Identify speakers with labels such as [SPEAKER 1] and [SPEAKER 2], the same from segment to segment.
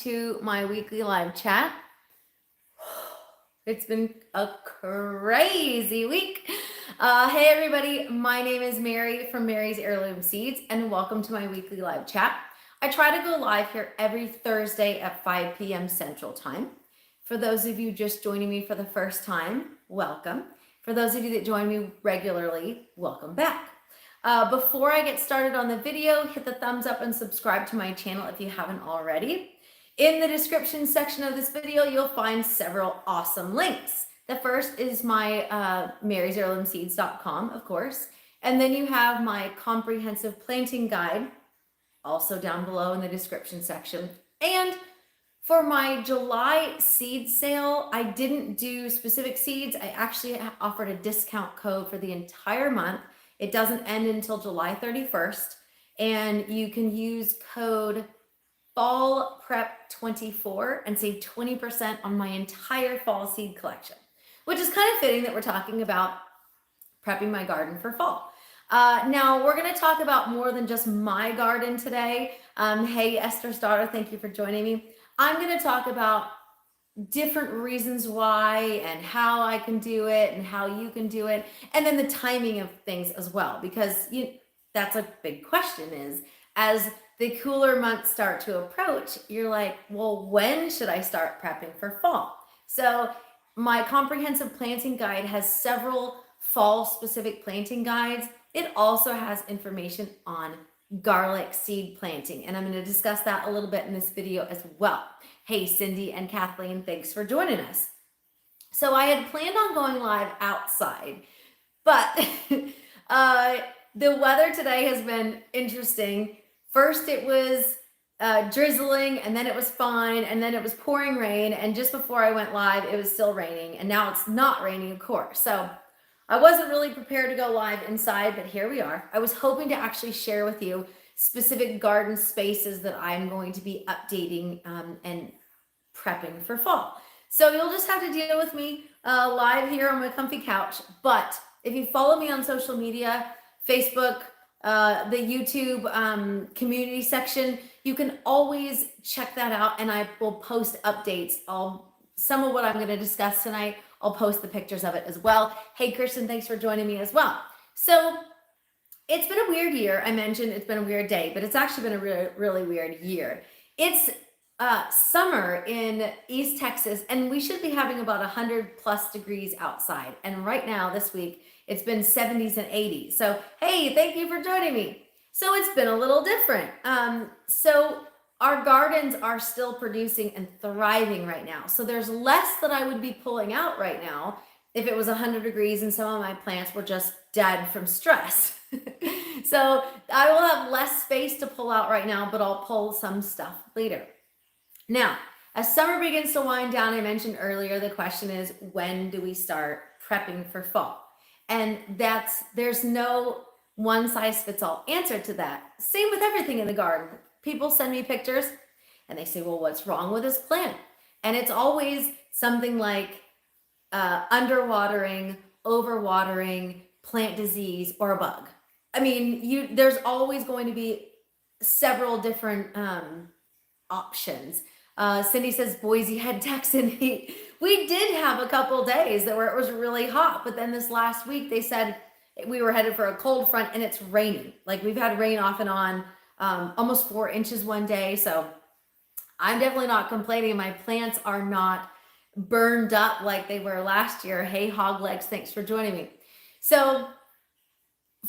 [SPEAKER 1] to my weekly live chat. It's been a crazy week. Hey, everybody. My name is Mary from Mary's Heirloom Seeds, and welcome to my weekly live chat. I try to go live here every Thursday at 5 p.m. Central Time. For those of you just joining me for the first time, welcome. For those of you that join me regularly, welcome back. Before I get started on the video, hit the thumbs up and subscribe to my channel if you haven't already. In the description section of this video, you'll find several awesome links. The first is my marysheirloomseeds.com, of course. And then you have my comprehensive planting guide, also down below in the description section. And for my July seed sale, I didn't do specific seeds. I actually offered a discount code for the entire month. It doesn't end until July 31st. And you can use code Fall Prep 24 and save 20% on my entire fall seed collection, which is kind of fitting that we're talking about prepping my garden for fall. Now we're going to talk about more than just my garden today. Hey, Esther's daughter, thank you for joining me. I'm going to talk about different reasons why and how I can do it and how you can do it, and then the timing of things as well, because that's a big question is, as the cooler months start to approach, you're like, well, when should I start prepping for fall? So my comprehensive planting guide has several fall specific planting guides. It also has information on garlic seed planting, and I'm going to discuss that a little bit in this video as well. Hey, Cindy and Kathleen, thanks for joining us. So I had planned on going live outside, but the weather today has been interesting. First it was drizzling, and then it was fine, and then it was pouring rain, and just before I went live it was still raining, and now it's not raining, of course. So I wasn't really prepared to go live inside, but here we are. I was hoping to actually share with you specific garden spaces that I'm going to be updating and prepping for fall. So you'll just have to deal with me live here on my comfy couch. But if you follow me on social media, Facebook, the YouTube community section, you can always check that out, and I will post updates. Some of what I'm going to discuss tonight, I'll post the pictures of it as well. Hey, Kristen, thanks for joining me as well. So it's been a weird year. I mentioned it's been a weird day, but it's actually been a really, really weird year. It's summer in East Texas, and we should be having about 100+ degrees outside. And right now, this week, it's been 70s and 80s. So, hey, thank you for joining me. So it's been a little different. So our gardens are still producing and thriving right now. So there's less that I would be pulling out right now if it was 100 degrees and some of my plants were just dead from stress. So I will have less space to pull out right now, but I'll pull some stuff later. Now, as summer begins to wind down, I mentioned earlier, the question is, when do we start prepping for fall? And there's no one size fits all answer to that. Same with everything in the garden. People send me pictures and they say, well, what's wrong with this plant? And it's always something like underwatering, overwatering, plant disease, or a bug. I mean, there's always going to be several different options. Cindy says Boise had Texan heat. We did have a couple days where it was really hot, but then this last week they said we were headed for a cold front, and it's raining. Like, we've had rain off and on, almost 4 inches one day. So I'm definitely not complaining. My plants are not burned up like they were last year. Hey, Hog Legs, thanks for joining me. So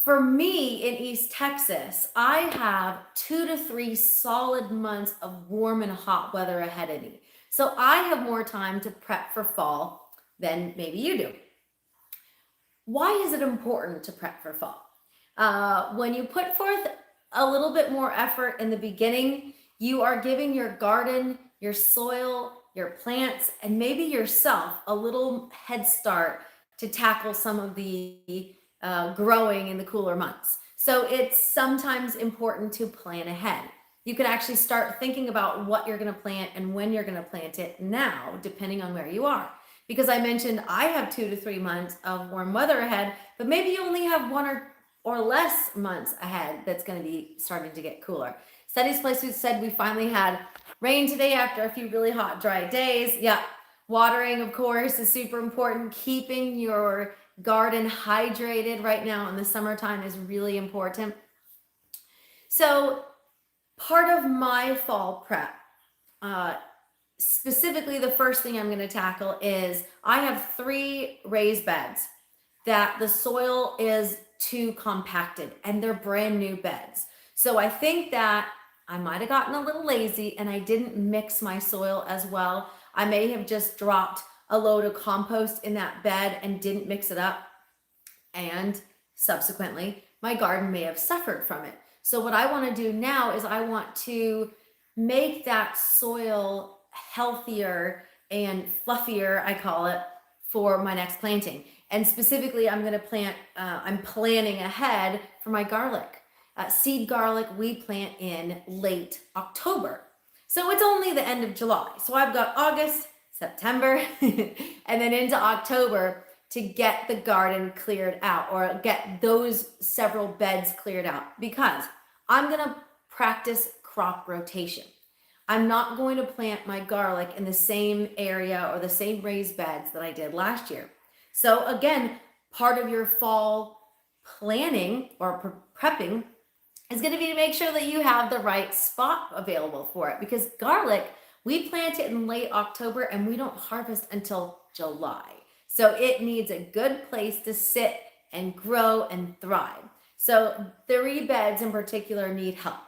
[SPEAKER 1] for me in East Texas, I have 2 to 3 solid months of warm and hot weather ahead of me. So I have more time to prep for fall than maybe you do. Why is it important to prep for fall? When you put forth a little bit more effort in the beginning, you are giving your garden, your soil, your plants, and maybe yourself a little head start to tackle some of the growing in the cooler months. So it's sometimes important to plan ahead. You can actually start thinking about what you're going to plant and when you're going to plant it now, depending on where you are. Because I mentioned I have 2 to 3 months of warm weather ahead, but maybe you only have 1 or less months ahead that's going to be starting to get cooler. Studies Place said we finally had rain today after a few really hot, dry days. Yeah, watering, of course, is super important. Keeping your garden hydrated right now in the summertime is really important. So part of my fall prep, specifically the first thing I'm going to tackle is I have 3 raised beds that the soil is too compacted and they're brand new beds. So I think that I might have gotten a little lazy and I didn't mix my soil as well. I may have just dropped a load of compost in that bed and didn't mix it up. And subsequently, my garden may have suffered from it. So what I want to do now is I want to make that soil healthier and fluffier, I call it, for my next planting. And specifically, I'm going to plant, I'm planning ahead for my garlic. Seed garlic we plant in late October. So it's only the end of July. So I've got August, September, and then into October to get the garden cleared out or get those several beds cleared out, because I'm going to practice crop rotation. I'm not going to plant my garlic in the same area or the same raised beds that I did last year. So again, part of your fall planning or prepping is going to be to make sure that you have the right spot available for it, because garlic, we plant it in late October and we don't harvest until July. So it needs a good place to sit and grow and thrive. So 3 beds in particular need help.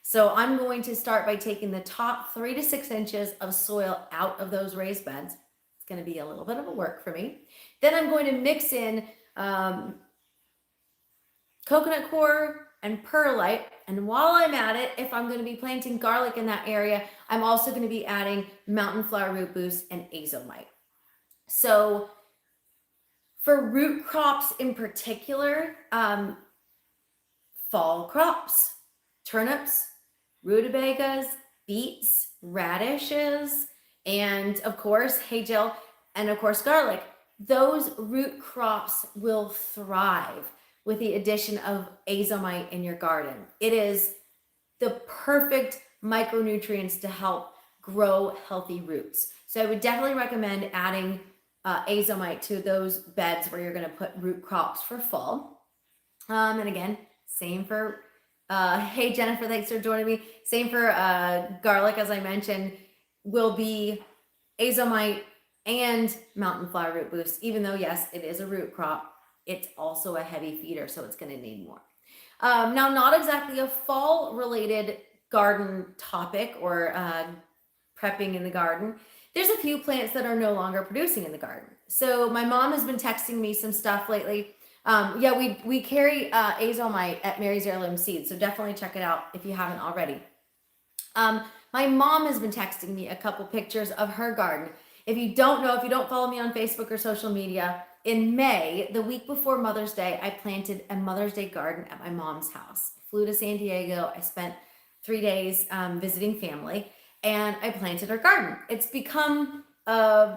[SPEAKER 1] So I'm going to start by taking the top 3 to 6 inches of soil out of those raised beds. It's going to be a little bit of a work for me. Then I'm going to mix in coconut coir and perlite. And while I'm at it, if I'm going to be planting garlic in that area, I'm also going to be adding mountain flower root boost and azomite. So for root crops in particular, fall crops, turnips, rutabagas, beets, radishes, and of course, hay Jill, and of course, garlic. Those root crops will thrive with the addition of azomite in your garden. It is the perfect micronutrients to help grow healthy roots. So I would definitely recommend adding azomite to those beds where you're going to put root crops for fall. And again, same for, hey Jennifer, thanks for joining me. Same for garlic, as I mentioned, will be azomite and mountain flower root boost. Even though, yes, it is a root crop, it's also a heavy feeder, so it's going to need more. Now, not exactly a fall related garden topic or prepping in the garden. There's a few plants that are no longer producing in the garden. So my mom has been texting me some stuff lately. Yeah, we carry azomite at Mary's Heirloom Seeds, so definitely check it out if you haven't already. My mom has been texting me a couple pictures of her garden. If you don't know, if you don't follow me on Facebook or social media, in May, the week before Mother's Day, I planted a Mother's Day garden at my mom's house. I flew to San Diego. I spent 3 days visiting family, and I planted her garden. It's become, I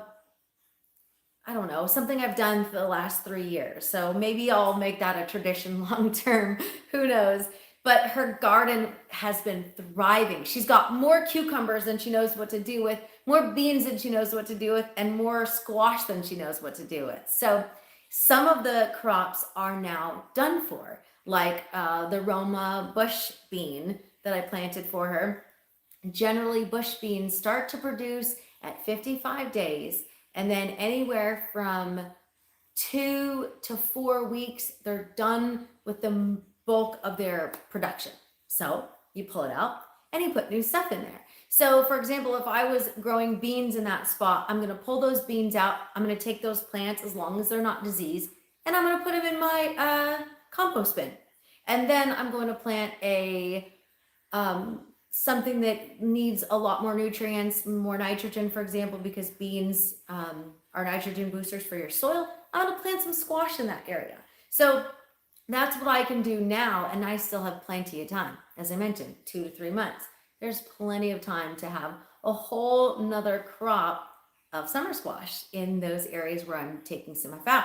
[SPEAKER 1] don't know, something I've done for the last 3 years. So maybe I'll make that a tradition long term. Who knows? But her garden has been thriving. She's got more cucumbers than she knows what to do with, more beans than she knows what to do with, and more squash than she knows what to do with. So some of the crops are now done for, like the Roma bush bean that I planted for her. Generally, bush beans start to produce at 55 days, and then anywhere from 2 to 4 weeks, they're done with the bulk of their production. So you pull it out and you put new stuff in there. So for example, if I was growing beans in that spot, I'm going to pull those beans out. I'm going to take those plants, as long as they're not diseased, and I'm going to put them in my compost bin. And then I'm going to plant a something that needs a lot more nutrients, more nitrogen, for example, because beans are nitrogen boosters for your soil. I'm going to plant some squash in that area. So that's what I can do now, and I still have plenty of time. As I mentioned, 2 to 3 months. There's plenty of time to have a whole nother crop of summer squash in those areas where I'm taking some of out.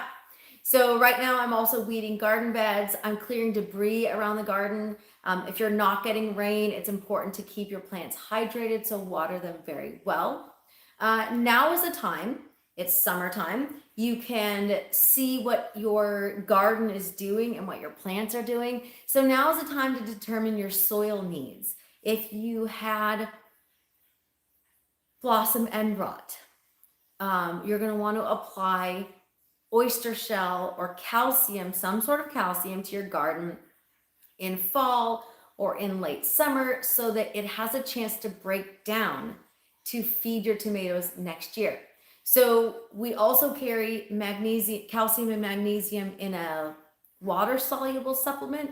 [SPEAKER 1] So right now I'm also weeding garden beds. I'm clearing debris around the garden. If you're not getting rain, it's important to keep your plants hydrated, so water them very well. Now is the time. It's summertime. You can see what your garden is doing and what your plants are doing. So now is the time to determine your soil needs. If you had blossom end rot, you're going to want to apply oyster shell or calcium, some sort of calcium, to your garden in fall or in late summer so that it has a chance to break down to feed your tomatoes next year. So we also carry magnesium, calcium and magnesium in a water soluble supplement.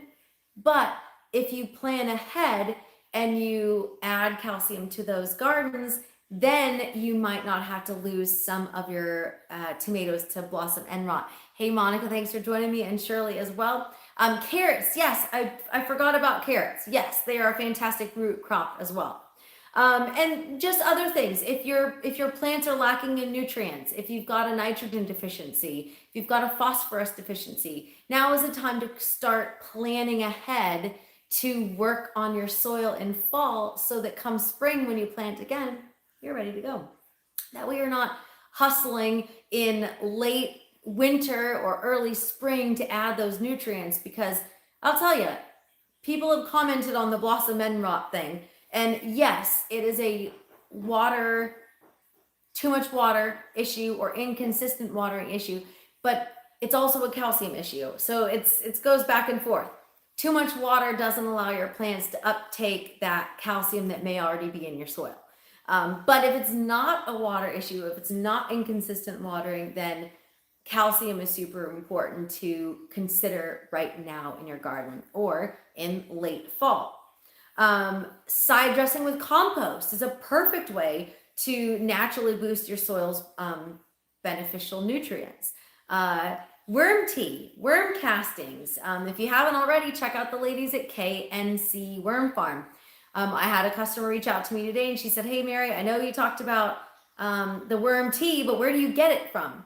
[SPEAKER 1] But if you plan ahead and you add calcium to those gardens, then you might not have to lose some of your tomatoes to blossom end rot. Hey, Monica, thanks for joining me, and Shirley as well. Carrots, yes, I forgot about carrots. Yes, they are a fantastic root crop as well. And just other things. If your plants are lacking in nutrients, if you've got a nitrogen deficiency, if you've got a phosphorus deficiency, now is the time to start planning ahead to work on your soil in fall so that come spring when you plant again, you're ready to go. That way you're not hustling in late winter or early spring to add those nutrients, because I'll tell you, people have commented on the blossom end rot thing. And yes, it is a too much water issue or inconsistent watering issue, but it's also a calcium issue. So it goes back and forth. Too much water doesn't allow your plants to uptake that calcium that may already be in your soil. But if it's not a water issue, if it's not inconsistent watering, then calcium is super important to consider right now in your garden or in late fall. Side dressing with compost is a perfect way to naturally boost your soil's beneficial nutrients. Worm tea, worm castings. If you haven't already, check out the ladies at KNC Worm Farm. I had a customer reach out to me today and she said, hey, Mary, I know you talked about the worm tea, but where do you get it from?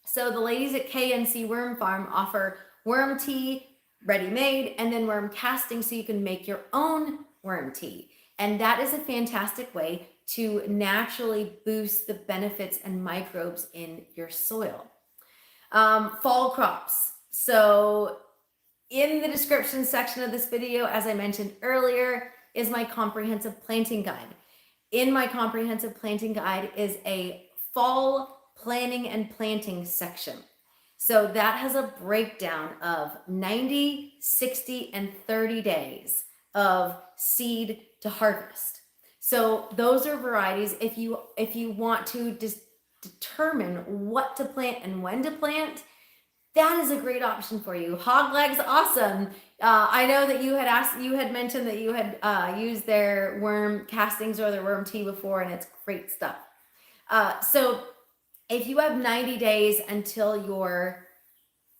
[SPEAKER 1] So the ladies at KNC Worm Farm offer worm tea ready-made and then worm casting so you can make your own worm tea. And that is a fantastic way to naturally boost the benefits and microbes in your soil. Fall crops. So in the description section of this video, as I mentioned earlier, is my comprehensive planting guide. In my comprehensive planting guide is a fall planning and planting section. So that has a breakdown of 90, 60, and 30 days of seed to harvest. So those are varieties. If you want to determine what to plant and when to plant, that is a great option for you. Hog legs, awesome. I know that you had mentioned that you had used their worm castings or their worm tea before, and it's great stuff. So if you have 90 days until your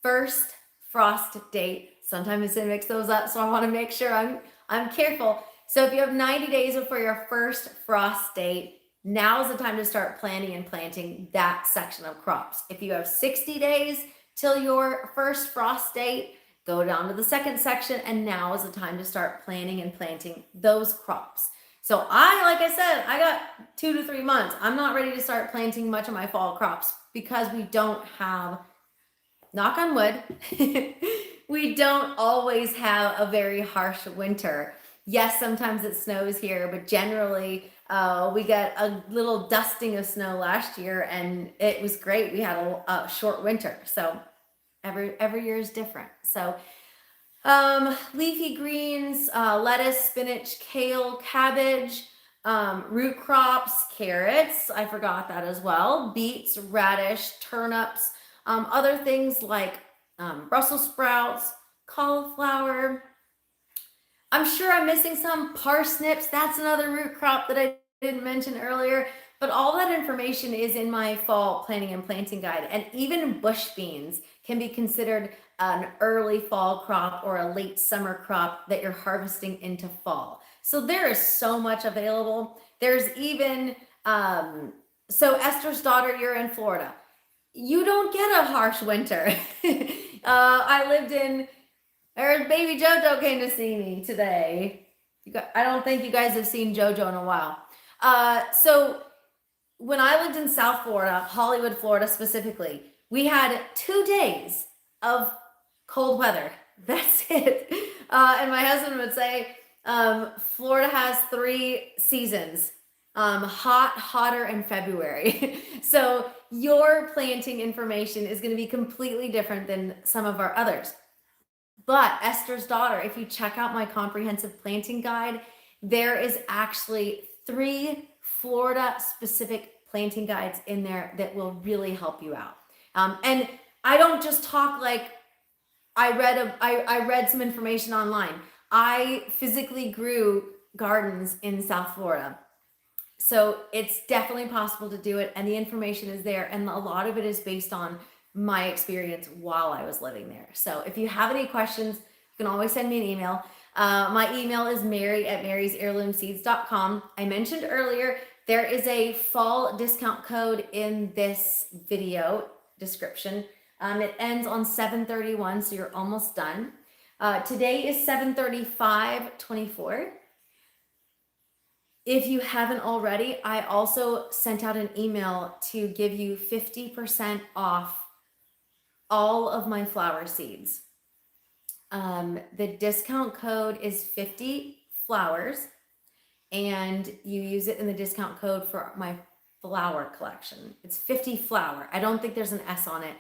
[SPEAKER 1] first frost date, sometimes I mix those up, so I want to make sure I'm careful. So if you have 90 days before your first frost date, now is the time to start planting and planting that section of crops. If you have 60 days till your first frost date, go down to the second section, and now is the time to start planting and planting those crops. So like I said, I got 2 to 3 months. I'm not ready to start planting much of my fall crops because we don't have, knock on wood, we don't always have a very harsh winter. Yes, sometimes it snows here, but generally we got a little dusting of snow last year and it was great. We had a short winter. So every year is different. So leafy greens, lettuce, spinach, kale, cabbage, root crops, carrots, I forgot that as well, beets, radish, turnips, other things like Brussels sprouts, cauliflower. I'm sure I'm missing some parsnips. That's another root crop that I didn't mention earlier, but all that information is in my fall planning and planting guide. And even bush beans can be considered an early fall crop or a late summer crop that you're harvesting into fall. So there is so much available. There's even, so Esther's daughter, you're in Florida. You don't get a harsh winter. I lived in There's baby Jojo came to see me today. I don't think you guys have seen Jojo in a while. So when I lived in South Florida, Hollywood, Florida specifically, we had 2 days of cold weather. That's it. And my husband would say, Florida has 3 seasons, hot, hotter, and February. So your planting information is going to be completely different than some of our others. But Esther's Daughter, if you check out my comprehensive planting guide, there is actually 3 Florida specific planting guides in there that will really help you out. And I don't just talk like I read some information online. I physically grew gardens in South Florida. So it's definitely possible to do it, and the information is there, and a lot of it is based on my experience while I was living there. So if you have any questions, you can always send me an email. My email is mary@marysheirloomseeds.com. I mentioned earlier, there is a fall discount code in this video description. It ends on 7/31, so you're almost done. Today is 7/35/24. If you haven't already, I also sent out an email to give you 50% off all of my flower seeds. The discount code is 50 flowers, and you use it in the discount code for my flower collection. It's 50 flower. I don't think there's an S on it.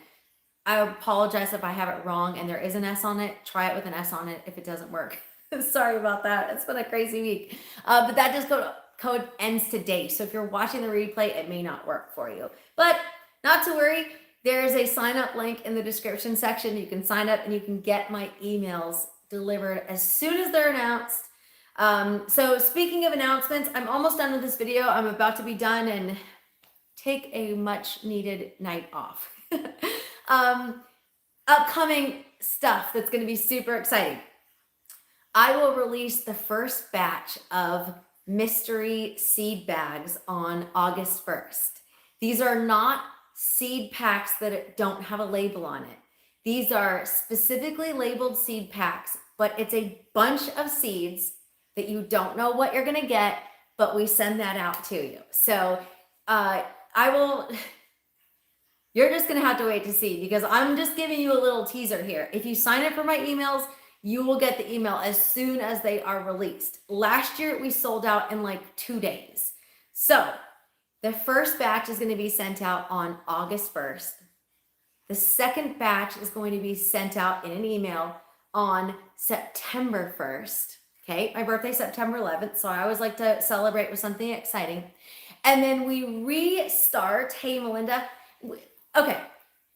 [SPEAKER 1] I apologize if I have it wrong and there is an S on it. Try it with an S on it if it doesn't work. Sorry about that. It's been a crazy week. But that discount code ends today. So if you're watching the replay, it may not work for you. But not to worry. There is a sign up link in the description section. You can sign up and you can get my emails delivered as soon as they're announced. So speaking of announcements, I'm almost done with this video. I'm about to be done and take a much needed night off. Upcoming stuff that's going to be super exciting. I will release the first batch of mystery seed bags on August 1st. These are not seed packs that don't have a label on it. These are specifically labeled seed packs, but it's a bunch of seeds that you don't know what you're going to get, but we send that out to you. So you're just going to have to wait to see, because I'm just giving you a little teaser here. If you sign up for my emails, you will get the email as soon as they are released. Last year, we sold out in like 2 days. So the first batch is going to be sent out on August 1st. The second batch is going to be sent out in an email on September 1st. Okay, my birthday's September 11th, so I always like to celebrate with something exciting. And then we restart. Hey, Melinda. Okay,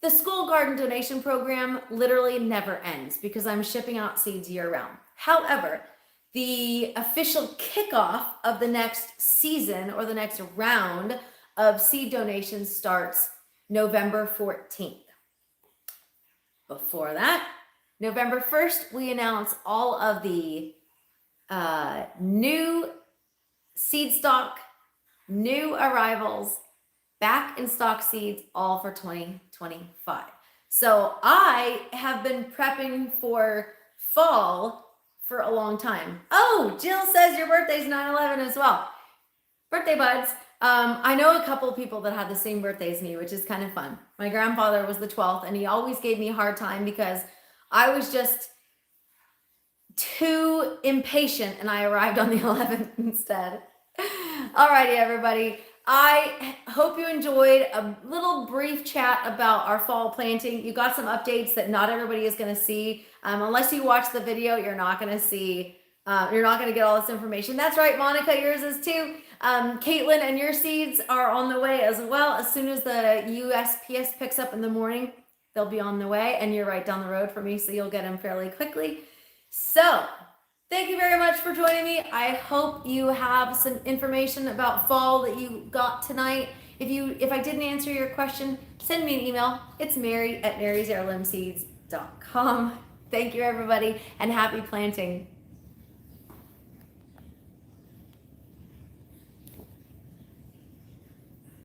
[SPEAKER 1] the school garden donation program literally never ends because I'm shipping out seeds year round. However, the official kickoff of the next season or the next round of seed donations starts November 14th. Before that, November 1st, we announce all of the new seed stock, new arrivals, back in stock seeds, all for 2025. So I have been prepping for fall for a long time. Oh, Jill says your birthday's 9/11 as well. Birthday buds. I know a couple of people that had the same birthday as me, which is kind of fun. My grandfather was the 12th, and he always gave me a hard time because I was just too impatient, and I arrived on the 11th instead. Alrighty, everybody. I hope you enjoyed a little brief chat about our fall planting. You got some updates that not everybody is going to see. Unless you watch the video, you're not going to see, you're not going to get all this information. That's right, Monica, yours is too. Caitlin, and your seeds are on the way as well. As soon as the USPS picks up in the morning, they'll be on the way, and you're right down the road from me, so you'll get them fairly quickly. So thank you very much for joining me. I hope you have some information about fall that you got tonight. If I didn't answer your question, send me an email. It's Mary@marysheirloomseeds.com. Thank you, everybody, and happy planting.